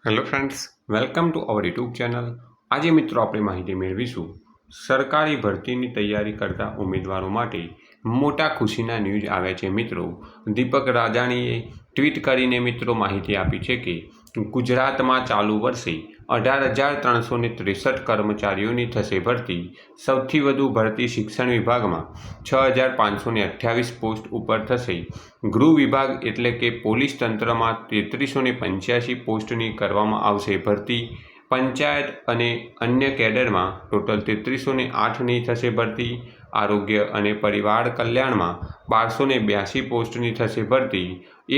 Hello friends, welcome to our YouTube channel. આજે મિત્રો આપણે માહિતી મેળવીશું સરકારી ભરતીની તૈયારી કરતા ઉમેદવારો માટે મોટા ખુશીના ન્યૂઝ આવ્યા છે. મિત્રો દીપક રાજાણીએ ટ્વીટ કરીને મિત્રો માહિતી આપી છે કે ગુજરાતમાં ચાલુ વર્ષે 18,363 કર્મચારીઓની થશે ભરતી. સૌથી વધુ ભરતી શિક્ષણ વિભાગમાં 6,528 પોસ્ટ ઉપર થશે. ગૃહ વિભાગ એટલે કે પોલીસ તંત્રમાં 3,385 પોસ્ટની કરવામાં આવશે ભરતી. પંચાયત અને અન્ય કેડરમાં ટોટલ 3,308ની થશે ભરતી. આરોગ્ય અને પરિવાર કલ્યાણમાં 1,282 પોસ્ટની થશે ભરતી.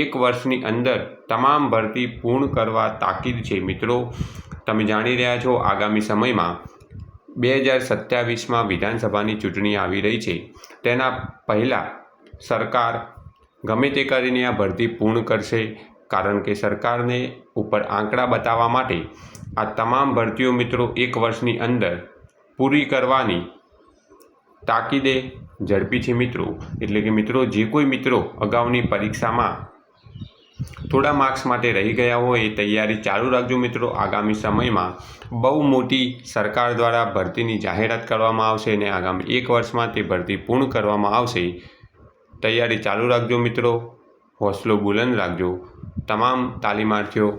એક વર્ષની અંદર તમામ ભરતી પૂર્ણ કરવા તાકીદ છે. મિત્રો તમે જાણી રહ્યા છો, આગામી સમયમાં 2027માં વિધાનસભાની ચૂંટણી આવી રહી છે. તેના પહેલાં સરકાર ગમે તે કરીને આ ભરતી પૂર્ણ કરશે, કારણ કે સરકારને ઉપર આંકડા બતાવવા માટે આ તમામ ભરતીઓ મિત્રો એક વર્ષની અંદર પૂરી કરવાની તાકીદે ઝડપી છે. મિત્રો એટલે કે મિત્રો જે કોઈ મિત્રો અગાઉની પરીક્ષામાં થોડા માર્ક્સ માટે રહી ગયા હોય એ તૈયારી ચાલુ રાખજો. મિત્રો આગામી સમયમાં બહુ મોટી સરકાર દ્વારા ભરતીની જાહેરાત કરવામાં આવશે અને આગામી એક વર્ષમાં તે ભરતી પૂર્ણ કરવામાં આવશે. તૈયારી ચાલુ રાખજો મિત્રો, હોંસલો બુલંદ રાખજો. તમામ તાલીમાર્થીઓ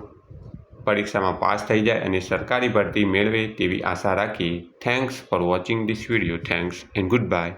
પરીક્ષામાં પાસ થઈ જાય અને સરકારી ભરતી મેળવે તેવી આશા રાખીએ. Thanks for watching this video. Thanks and good bye.